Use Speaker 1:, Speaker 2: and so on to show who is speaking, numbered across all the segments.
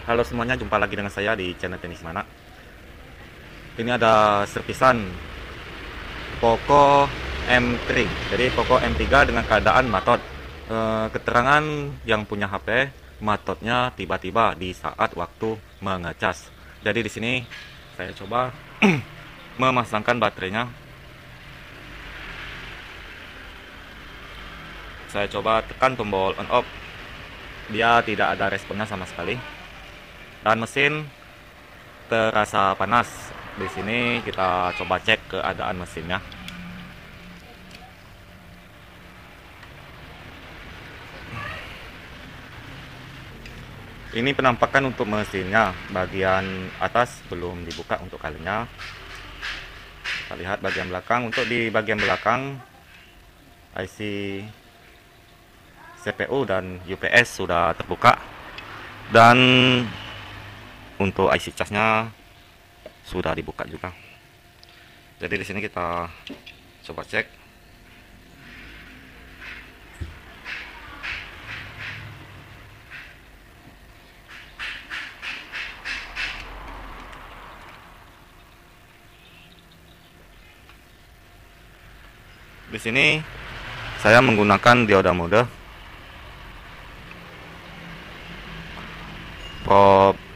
Speaker 1: Halo semuanya, jumpa lagi dengan saya di channel Tenis Mana. Ini ada servisan Poco M3. Jadi Poco M3 dengan keadaan matot. Keterangan yang punya HP, matotnya tiba-tiba di saat waktu mengecas. Jadi di sini saya coba memasangkan baterainya. Saya coba tekan tombol on off. Dia tidak ada responnya sama sekali. Dan mesin terasa panas. Di sini kita coba cek keadaan mesinnya. Ini penampakan untuk mesinnya. Bagian atas belum dibuka untuk kalinya. Kita lihat bagian belakang. Untuk di bagian belakang IC CPU dan UPS sudah terbuka. Dan untuk IC casnya sudah dibuka juga. Jadi di sini kita coba cek. Di sini saya menggunakan dioda mode probe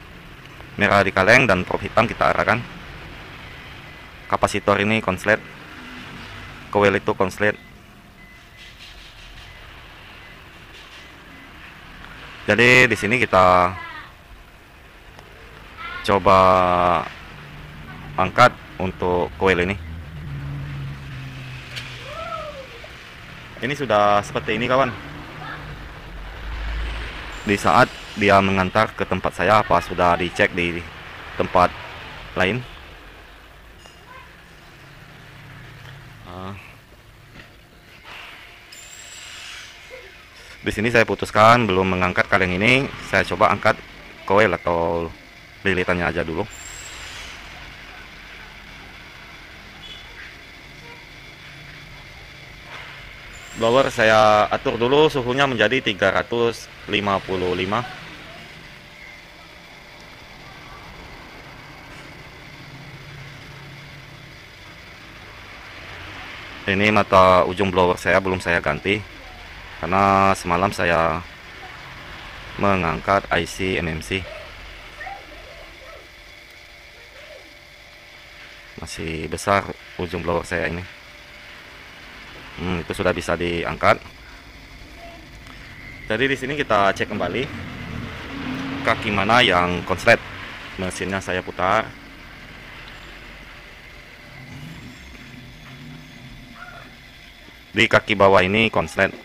Speaker 1: merah di kaleng dan probe hitam kita arahkan. Kapasitor ini konslet, coil itu konslet. Jadi di sini kita coba angkat untuk coil ini. Ini sudah seperti ini kawan. Di saat dia mengantar ke tempat saya, apa sudah dicek di tempat lain. Di sini saya putuskan belum mengangkat kaleng ini, saya coba angkat coil atau lilitannya aja dulu. Blower saya atur dulu suhunya menjadi 355. Ini mata ujung blower saya belum saya ganti karena semalam saya mengangkat IC MMC. Masih besar ujung blower saya ini. Itu sudah bisa diangkat. Jadi di sini kita cek kembali kaki mana yang konslet. Mesinnya saya putar. Di kaki bawah ini konslet.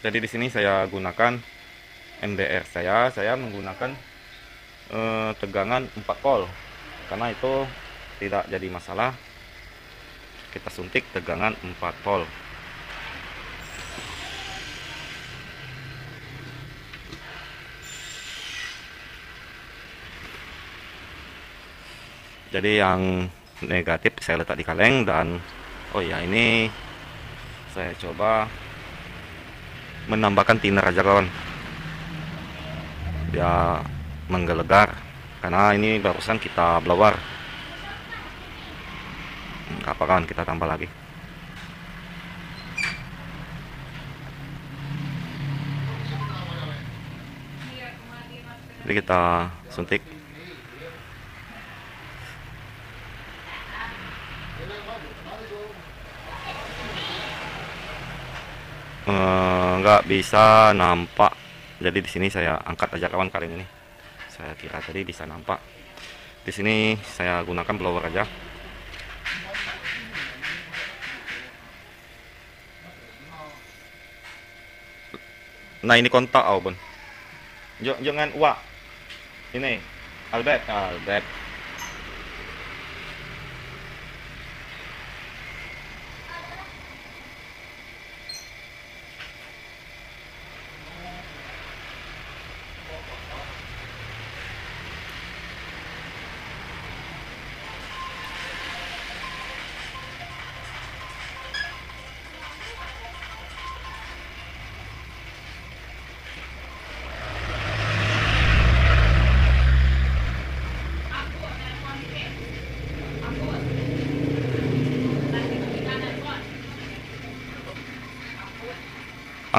Speaker 1: Jadi di sini saya gunakan MDR saya menggunakan tegangan 4 volt karena itu tidak jadi masalah. Kita suntik tegangan 4 volt. Jadi yang negatif saya letak di kaleng dan oh ya, ini saya coba menambahkan thinner aja kawan. Dia menggelegar karena ini barusan kita blower. Apa kan kita tambah lagi. Jadi kita suntik. Nggak bisa nampak. Jadi di sini saya angkat aja kawan kaleng ini. Saya kira tadi bisa nampak. Di sini saya gunakan blower aja. Nah ini kontak Bun. Jangan uak. Ini Albert.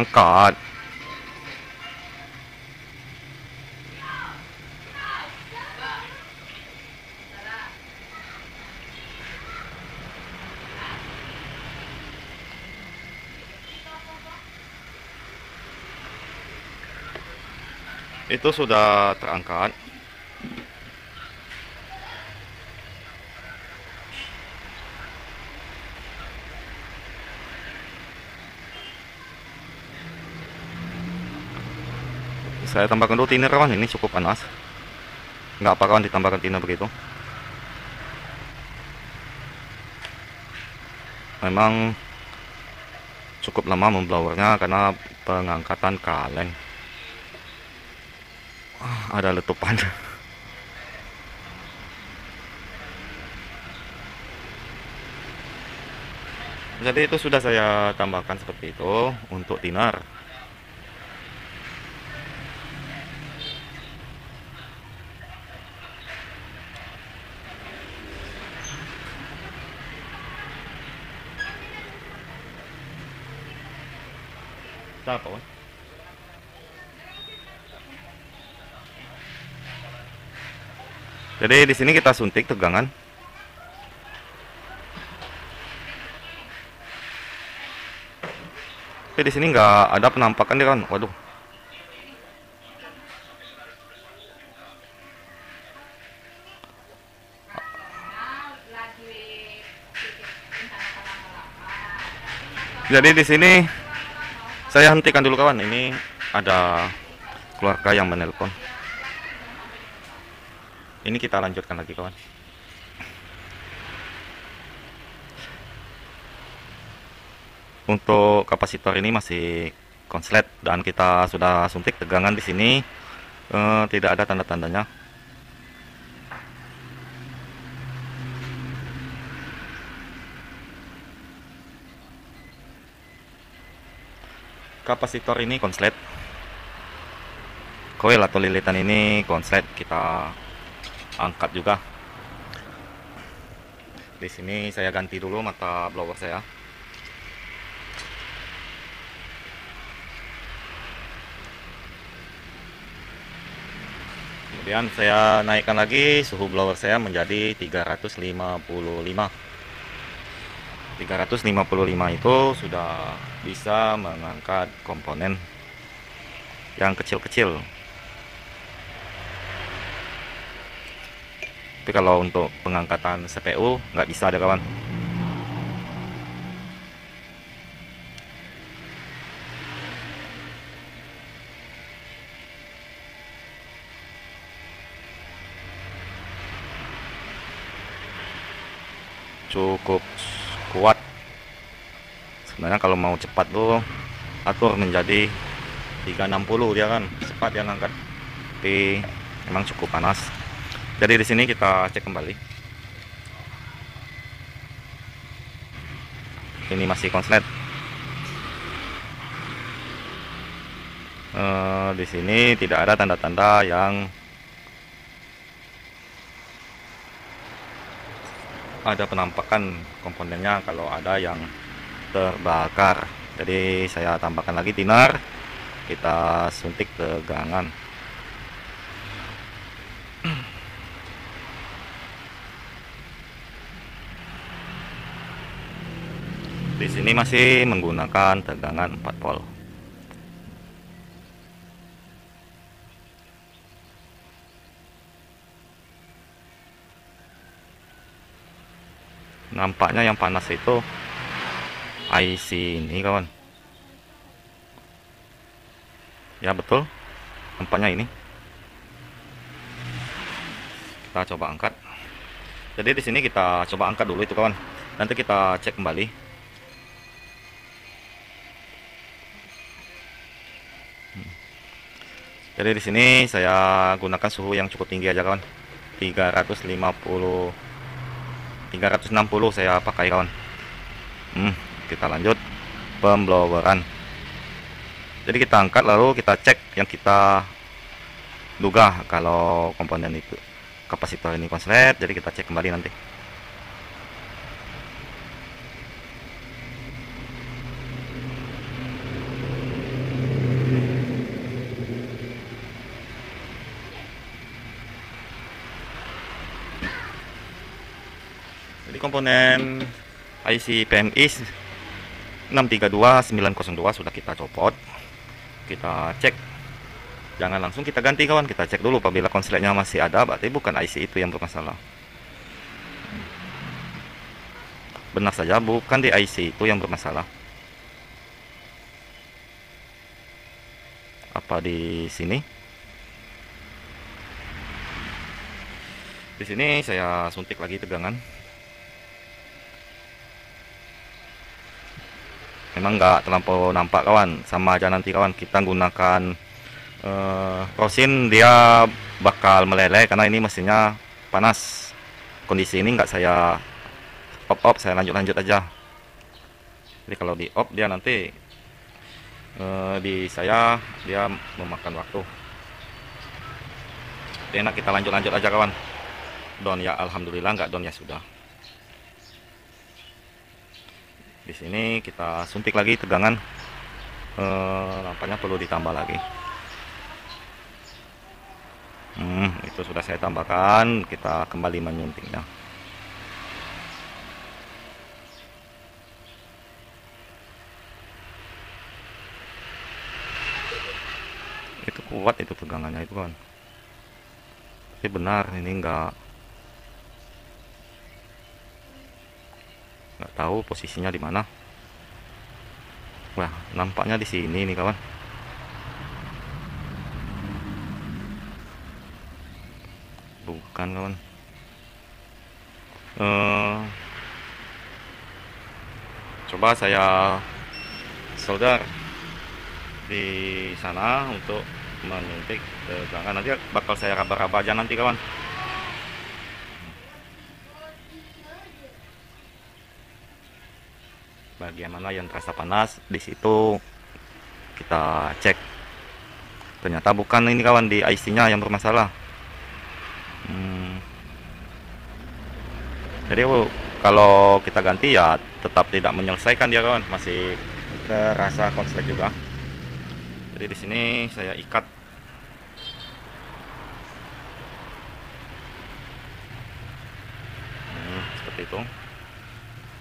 Speaker 1: angkat. Itu sudah terangkat. Saya tambahkan dulu thinner kawan, ini cukup panas. Nggak apa kawan ditambahkan thinner begitu. Memang cukup lama memblowernya karena pengangkatan kaleng. Ada letupan. Jadi itu sudah saya tambahkan seperti itu untuk thinner. Apa? Jadi di sini kita suntik tegangan. Tapi di sini nggak ada penampakan dia kan. Waduh. Jadi di sini saya hentikan dulu kawan. Ini ada keluarga yang menelpon. Ini kita lanjutkan lagi kawan. Untuk kapasitor ini masih konslet dan kita sudah suntik tegangan di sini, tidak ada tanda-tandanya. Kapasitor ini konslet, koil atau lilitan ini konslet, kita angkat juga. Di sini saya ganti dulu mata blower saya. Kemudian saya naikkan lagi suhu blower saya menjadi 355. 355 itu sudah bisa mengangkat komponen yang kecil-kecil. Tapi kalau untuk pengangkatan CPU nggak bisa ada kawan. Cukup kuat. Sebenarnya kalau mau cepat tuh atur menjadi 360 dia kan cepat dia ngangkat. Tapi memang cukup panas. Jadi di sini kita cek kembali. Ini masih konslet. Di sini tidak ada tanda-tanda yang ada penampakan komponennya kalau ada yang terbakar. Jadi saya tambahkan lagi thinner, kita suntik tegangan. Di sini masih menggunakan tegangan 4 volt. Nampaknya yang panas itu IC ini kawan. Ya betul, nampaknya ini. Kita coba angkat. Jadi di sini kita coba angkat dulu itu kawan. Nanti kita cek kembali. Jadi di sini saya gunakan suhu yang cukup tinggi aja kawan. 360 saya pakai kawan. Kita lanjut pembloweran. Jadi kita angkat lalu kita cek yang kita duga kalau komponen itu kapasitor ini konslet. Jadi kita cek kembali nanti. komponen IC PMI 632902 sudah kita copot. Kita cek, jangan langsung kita ganti kawan, kita cek dulu. Apabila konsletnya masih ada, berarti bukan IC itu yang bermasalah. Benar saja, bukan di IC itu yang bermasalah. Apa di sini? Di sini saya suntik lagi tegangan. Memang nggak terlampau nampak kawan, sama aja nanti kawan kita gunakan prosin, dia bakal meleleh karena ini mesinnya panas. Kondisi ini nggak saya off, saya lanjut aja. Jadi kalau di off dia nanti di saya dia memakan waktu. Jadi enak kita lanjut aja kawan. Down ya alhamdulillah, nggak down ya sudah. Di sini kita suntik lagi tegangan, nampaknya perlu ditambah lagi. Itu sudah saya tambahkan, kita kembali menyuntiknya. Itu kuat itu tegangannya itu kan. Tapi benar ini nggak tahu posisinya di mana. Wah, nampaknya di sini nih kawan. Bukan kawan. Coba saya solder di sana untuk menyuntik tegangan. Nanti bakal saya raba-raba aja nanti kawan. Bagian mana yang terasa panas, di situ kita cek. Ternyata bukan ini kawan, di IC-nya yang bermasalah. Jadi kalau kita ganti ya tetap tidak menyelesaikan dia kawan, masih terasa konslet juga. Jadi di sini saya ikat. Seperti itu.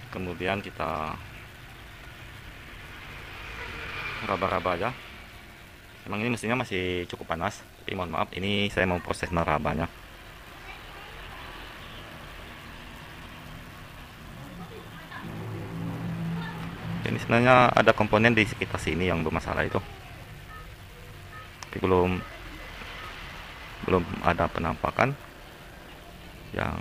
Speaker 1: Kemudian kita raba-raba aja. Emang ini mesinnya masih cukup panas, tapi mohon maaf ini saya mau proses merabanya. Ini sebenarnya ada komponen di sekitar sini yang bermasalah itu, tapi belum ada penampakan yang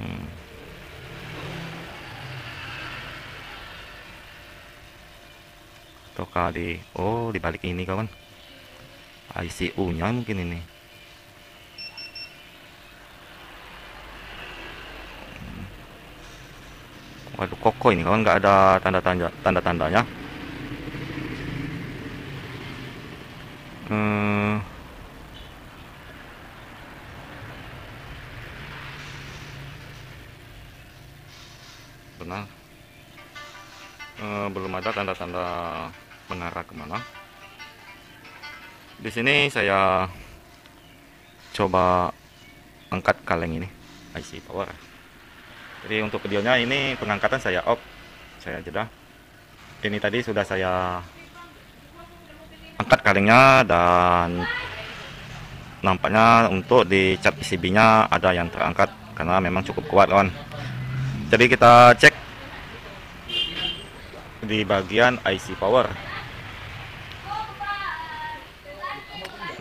Speaker 1: toka di di balik ini kawan, ICU nya mungkin ini. Waduh, koko ini kawan, nggak ada tanda-tandanya. Benar, belum ada tanda-tanda mengarah kemana. Di sini saya coba angkat kaleng ini IC power. Jadi untuk videonya ini pengangkatan saya off, saya jeda. Ini tadi sudah saya angkat kalengnya dan nampaknya untuk di cat PCB-nya ada yang terangkat karena memang cukup kuat kawan. Jadi kita cek di bagian IC power,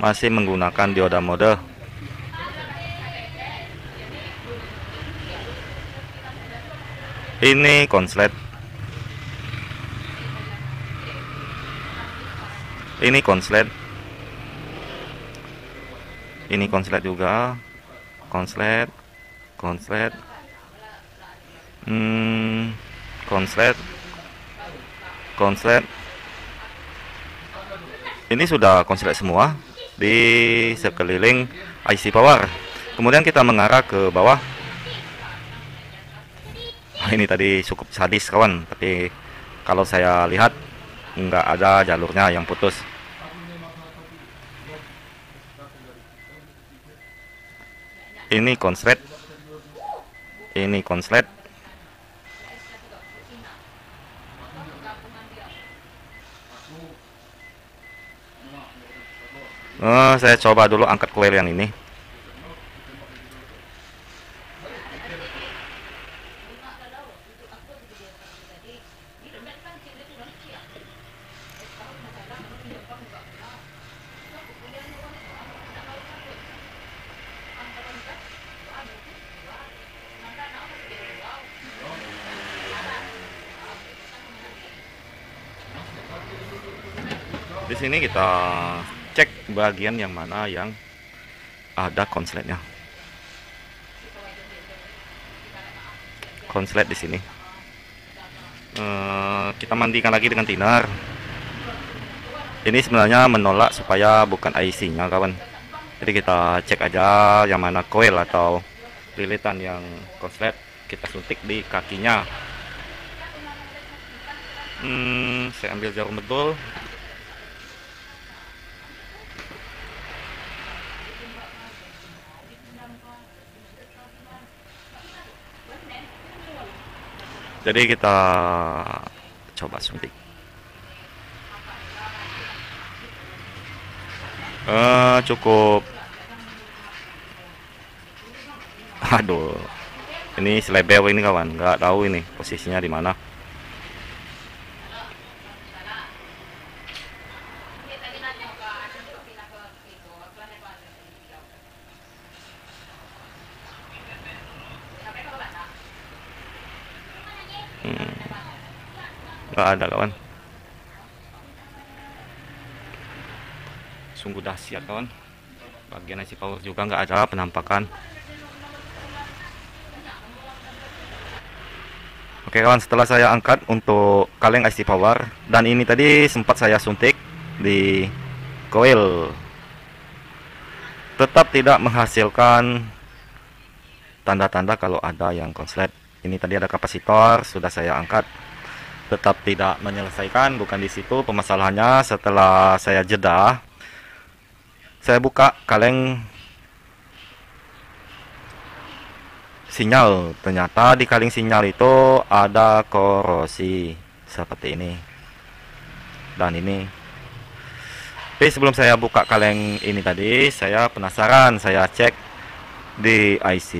Speaker 1: masih menggunakan dioda mode. Ini konslet, ini konslet juga, konslet, konslet. Ini sudah konslet semua di sekeliling IC power. Kemudian kita mengarah ke bawah. Ini tadi cukup sadis kawan, tapi kalau saya lihat nggak ada jalurnya yang putus. Ini konslet, Saya coba dulu angkat coil yang ini. Di sini kita cek bagian yang mana yang ada konsletnya. Konslet di sini. Kita mandikan lagi dengan thinner. Ini sebenarnya menolak supaya bukan IC-nya, kawan. Jadi kita cek aja yang mana coil atau lilitan yang konslet, kita suntik di kakinya. Saya ambil jarum betul. Jadi kita coba suntik. Cukup. Aduh, ini selebel ini kawan, nggak tahu ini posisinya di mana. Nggak ada kawan. Sungguh dahsyat kawan. Bagian IC power juga nggak ada penampakan. Oke kawan, setelah saya angkat untuk kaleng IC power, dan ini tadi sempat saya suntik di coil, tetap tidak menghasilkan tanda-tanda kalau ada yang konslet. Ini tadi ada kapasitor, sudah saya angkat, tetap tidak menyelesaikan. Bukan di situ permasalahannya. Setelah saya jeda, saya buka kaleng sinyal. Ternyata di kaleng sinyal itu ada korosi seperti ini dan ini. Tapi sebelum saya buka kaleng ini tadi, saya penasaran, saya cek di IC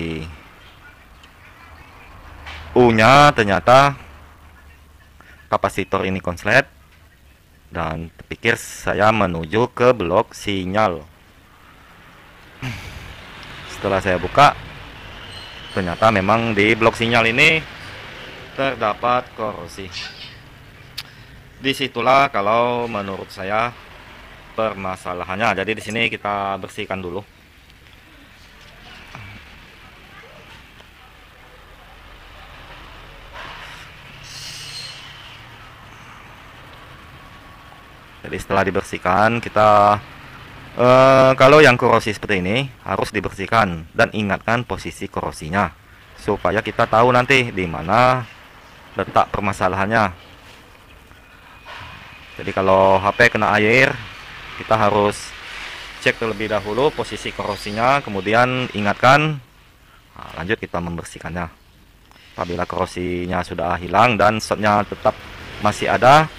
Speaker 1: U-nya, ternyata kapasitor ini konslet, dan terpikir saya menuju ke blok sinyal. Setelah saya buka, ternyata memang di blok sinyal ini terdapat korosi. Disitulah kalau menurut saya permasalahannya. Jadi di sini kita bersihkan dulu. Jadi setelah dibersihkan, kita kalau yang korosi seperti ini harus dibersihkan dan ingatkan posisi korosinya supaya kita tahu nanti di mana letak permasalahannya. Jadi kalau HP kena air, kita harus cek terlebih dahulu posisi korosinya, kemudian ingatkan, lanjut kita membersihkannya. Apabila korosinya sudah hilang dan shotnya tetap masih ada,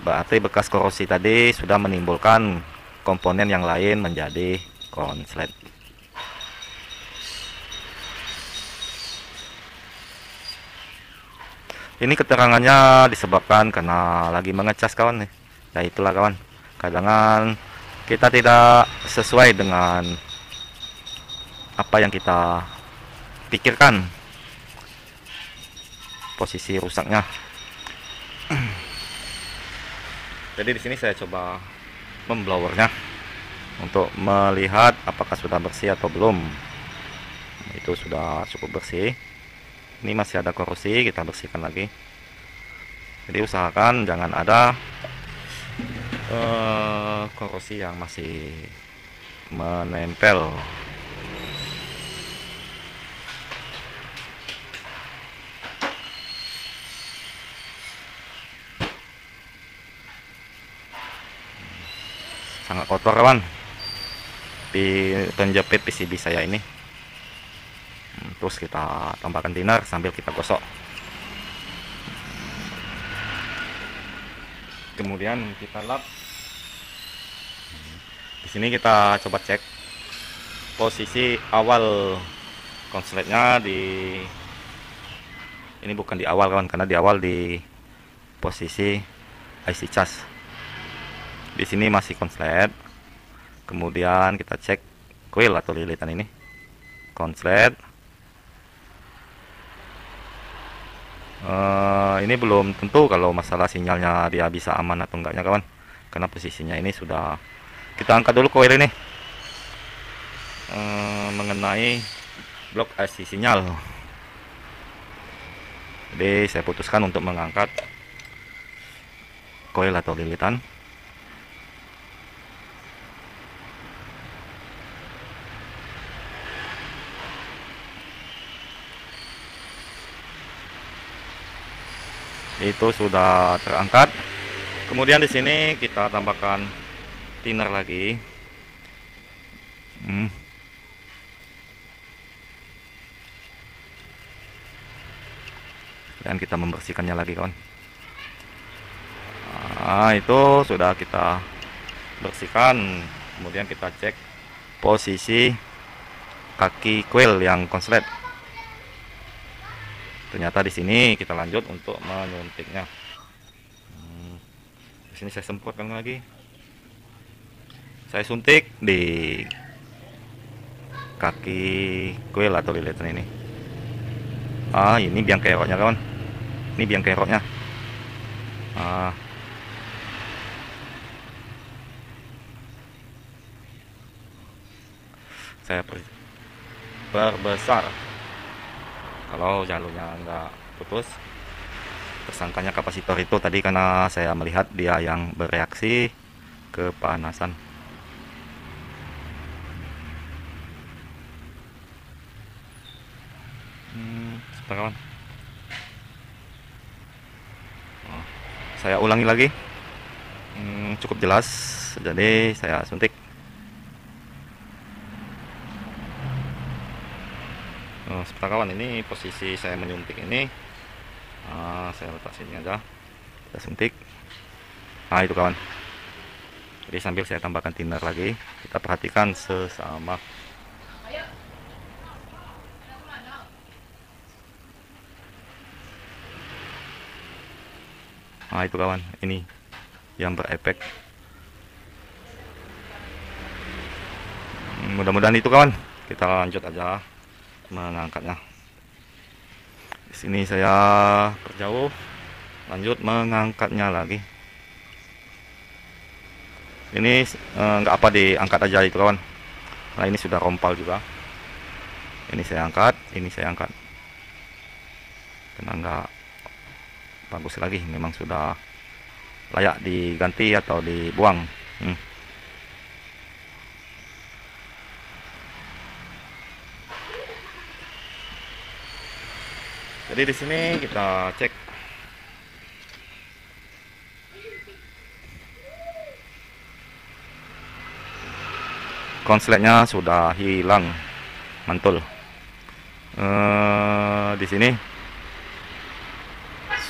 Speaker 1: berarti bekas korosi tadi sudah menimbulkan komponen yang lain menjadi konslet. Ini keterangannya disebabkan karena lagi mengecas kawan nih. Ya itulah kawan, kadang kita tidak sesuai dengan apa yang kita pikirkan posisi rusaknya. Jadi di sini saya coba memblowernya untuk melihat apakah sudah bersih atau belum. Itu sudah cukup bersih. Ini masih ada korosi, kita bersihkan lagi. Jadi usahakan jangan ada korosi yang masih menempel. Sangat kotor kawan di penjepit PCB saya ini. Terus kita tambahkan thinner sambil kita gosok. Kemudian kita lap. Di sini kita coba cek posisi awal konsletnya di ini, bukan di awal kawan, karena di awal di posisi IC cas. Di sini masih konslet. Kemudian kita cek coil atau lilitan ini. Konslet. Ini belum tentu kalau masalah sinyalnya dia bisa aman atau enggaknya kawan, karena posisinya ini sudah kita angkat dulu coil ini mengenai blok IC sinyal. Jadi saya putuskan untuk mengangkat coil atau lilitan. Itu sudah terangkat. Kemudian di sini kita tambahkan thinner lagi. Dan kita membersihkannya lagi kawan. Nah, itu sudah kita bersihkan. Kemudian kita cek posisi kaki coil yang konslet. Ternyata di sini kita lanjut untuk menyuntiknya. Di sini saya semprotkan lagi. Saya suntik di kaki coil atau lilitan ini. Ini biang keroknya kawan. Ini biang keroknya. Saya perbesar. Kalau jalurnya enggak putus, tersangkanya kapasitor itu tadi, karena saya melihat dia yang bereaksi kepanasan. Sebentar kawan. Saya ulangi lagi. Cukup jelas, jadi saya suntik. Sebentar kawan, ini posisi saya menyuntik ini. Saya letak sini aja, kita suntik. Nah itu kawan. Jadi sambil saya tambahkan thinner lagi, kita perhatikan sesama. Nah itu kawan, ini yang berefek. Mudah-mudahan itu kawan. Kita lanjut aja mengangkatnya. Di sini saya perjauh, lanjut mengangkatnya lagi. Ini nggak apa, diangkat aja itu kawan. Nah ini sudah rompal juga. Ini saya angkat, ini saya angkat. Karena nggak bagus lagi, memang sudah layak diganti atau dibuang. Jadi di sini kita cek konsletnya sudah hilang mantul. Di sini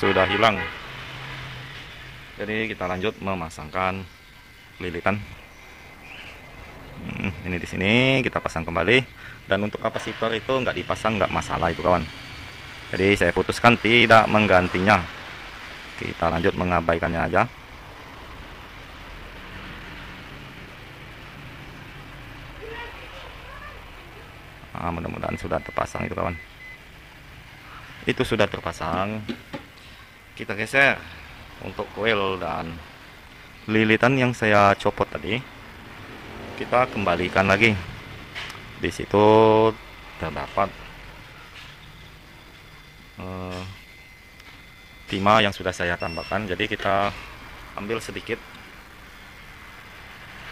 Speaker 1: sudah hilang. Jadi kita lanjut memasangkan lilitan. Ini di sini kita pasang kembali. Dan untuk kapasitor itu nggak dipasang, nggak masalah itu kawan. Jadi saya putuskan tidak menggantinya. Kita lanjut mengabaikannya aja. Mudah-mudahan sudah terpasang itu kawan. Itu sudah terpasang. Kita geser untuk coil dan lilitan yang saya copot tadi. Kita kembalikan lagi. Di situ terdapat timah yang sudah saya tambahkan. Jadi kita ambil sedikit,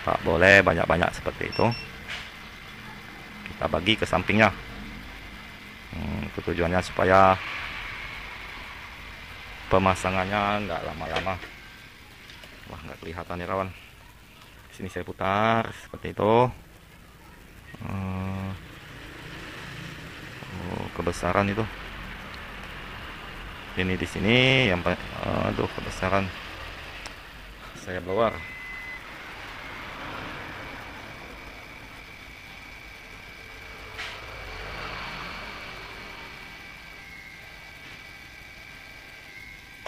Speaker 1: tak boleh banyak-banyak seperti itu. Kita bagi ke sampingnya. Itu tujuannya supaya pemasangannya nggak lama-lama. Wah, nggak kelihatan ya kawan. Di sini saya putar seperti itu. Kebesaran itu. Ini di sini yang aduh, kebesaran. Saya blower.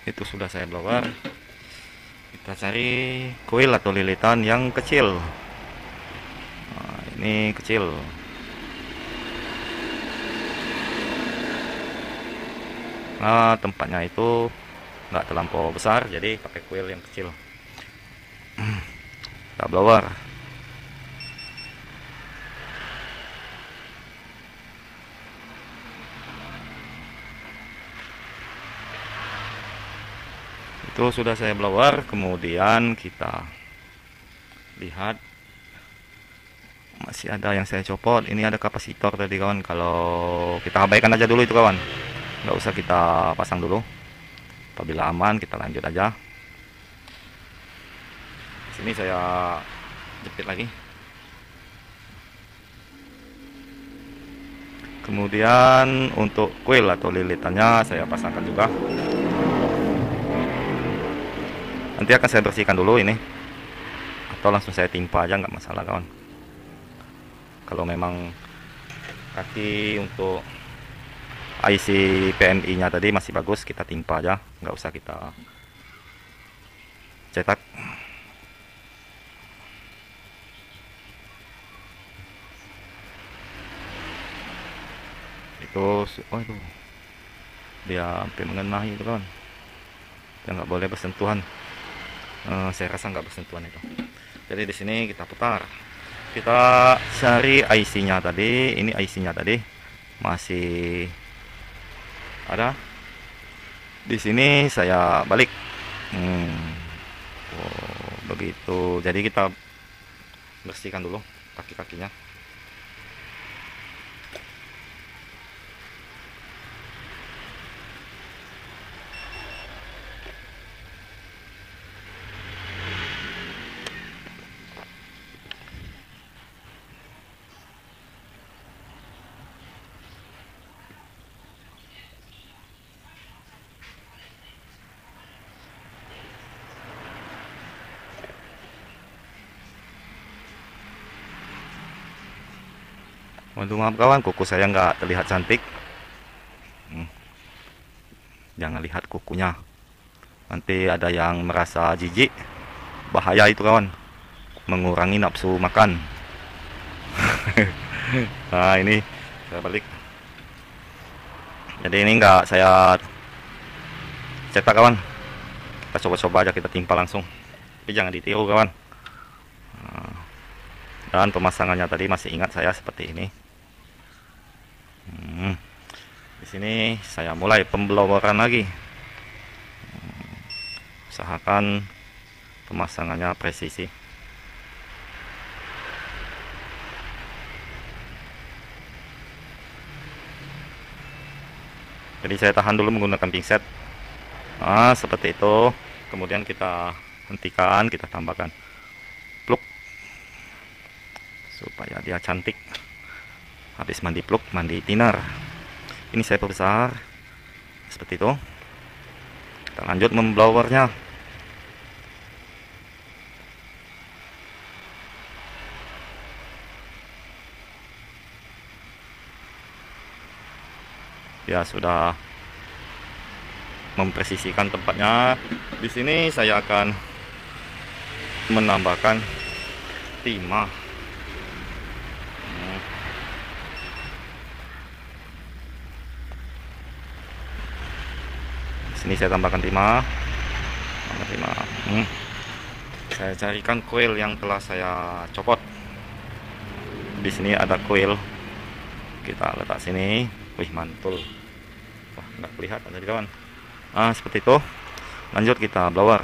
Speaker 1: Itu sudah saya blower. Kita cari kuil atau lilitan yang kecil. Nah, ini kecil. Nah, tempatnya itu nggak terlampau besar, jadi pakai kuil yang kecil. Kita blower. Itu sudah saya blower, kemudian kita lihat masih ada yang saya copot. Ini ada kapasitor tadi kawan, kalau kita abaikan aja dulu itu kawan, nggak usah kita pasang dulu. Apabila aman kita lanjut aja. Sini saya jepit lagi. Kemudian untuk kuil atau lilitannya saya pasangkan juga. Nanti akan saya bersihkan dulu ini, atau langsung saya timpa aja, nggak masalah kawan. Kalau memang kaki untuk IC PMI nya tadi masih bagus, kita timpa aja, nggak usah kita cetak. Itu oh itu dia sampai mengenai itu kawan, dia nggak boleh bersentuhan. Saya rasa nggak bersentuhan itu. Jadi di sini kita putar, kita cari IC-nya tadi. Ini IC-nya tadi masih ada di sini. Saya balik. Oh, begitu. Jadi kita bersihkan dulu kaki-kakinya. Waduh, maaf kawan, kuku saya nggak terlihat cantik. Jangan lihat kukunya, nanti ada yang merasa jijik. Bahaya itu kawan, mengurangi nafsu makan. Nah ini saya balik. Jadi ini nggak saya cetak kawan, kita coba-coba aja, kita timpa langsung, tapi jangan ditiru kawan. Dan pemasangannya tadi masih ingat saya seperti ini. Di sini saya mulai pembloweran lagi. Usahakan pemasangannya presisi. Jadi saya tahan dulu menggunakan pinset. Nah, seperti itu. Kemudian kita hentikan, kita tambahkan plug supaya dia cantik. Habis mandi plug, mandi thinner. Ini saya perbesar seperti itu. Kita lanjut memblowernya. Ya sudah mempresisikan tempatnya. Di sini saya akan menambahkan timah. Sini saya tambahkan timah. Saya carikan kuil yang telah saya copot. Di sini ada kuil, kita letak sini. Wih, mantul. Wah, nggak kelihatan tadi kawan. Seperti itu. Lanjut kita blower.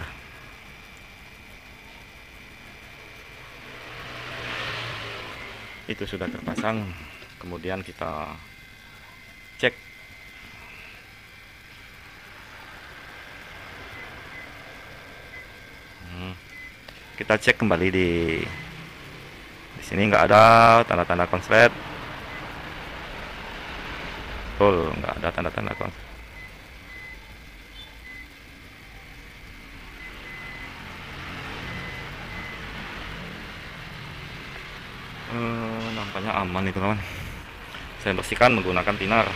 Speaker 1: Itu sudah terpasang. Kemudian kita cek. Kita cek kembali di sini, nggak ada tanda-tanda konslet. Betul, nggak ada tanda-tanda konslet. Nampaknya aman itu kawan. Saya bersihkan menggunakan thinner.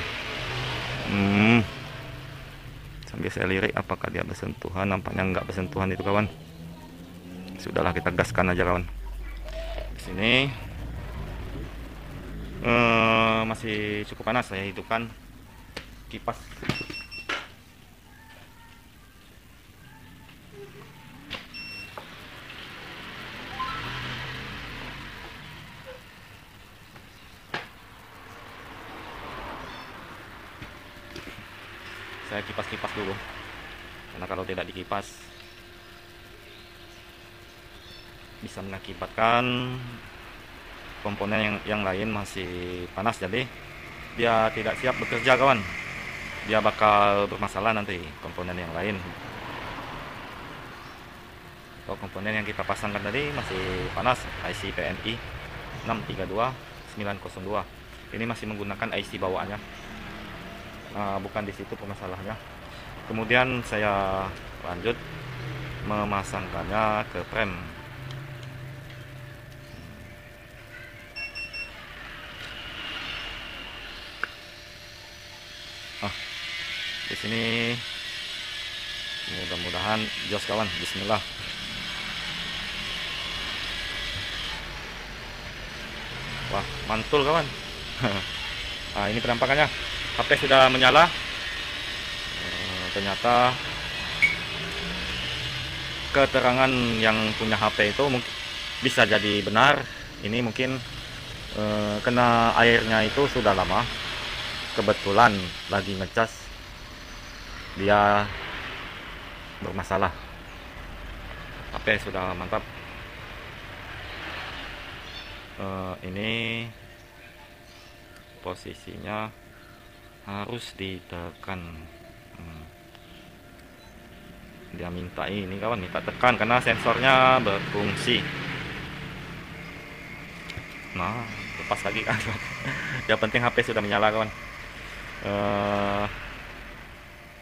Speaker 1: Sambil saya lirik apakah dia bersentuhan. Nampaknya nggak bersentuhan itu kawan. Sudahlah, kita gaskan aja kawan. Di sini masih cukup panas. Saya hidupkan kipas. Saya kipas-kipas dulu, karena kalau tidak dikipas bisa mengakibatkan komponen yang lain masih panas, jadi dia tidak siap bekerja kawan. Dia bakal bermasalah nanti komponen yang lain. Kalau komponen yang kita pasangkan tadi masih panas, IC PNI 632902 ini masih menggunakan IC bawaannya. Bukan di situ permasalahannya. Kemudian saya lanjut memasangkannya ke frame. Di sini mudah-mudahan jos kawan. Bismillah. Wah, mantul kawan. Nah, ini penampakannya. HP sudah menyala. Ternyata keterangan yang punya HP itu mungkin bisa jadi benar. Ini mungkin kena airnya itu sudah lama. Kebetulan lagi ngecas, dia bermasalah. HP sudah mantap. Ini posisinya harus ditekan. Dia minta ini kawan, minta tekan karena sensornya berfungsi. Nah, lepas lagi kan. Yang penting HP sudah menyala kawan.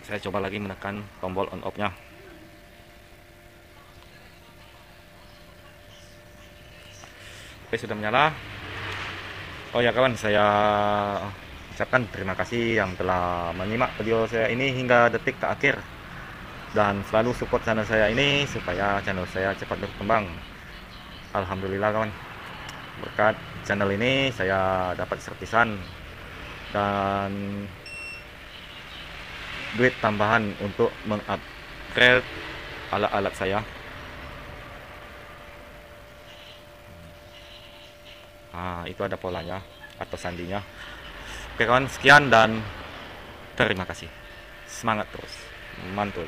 Speaker 1: Saya coba lagi menekan tombol on off nya. HP sudah menyala. Oh ya kawan, saya ucapkan terima kasih yang telah menyimak video saya ini hingga detik terakhir, dan selalu support channel saya ini supaya channel saya cepat berkembang. Alhamdulillah kawan, berkat channel ini saya dapat sertisan dan duit tambahan untuk mengupgrade alat-alat saya. Itu ada polanya atau sandinya. Oke kawan, sekian dan terima kasih. Semangat terus, mantul.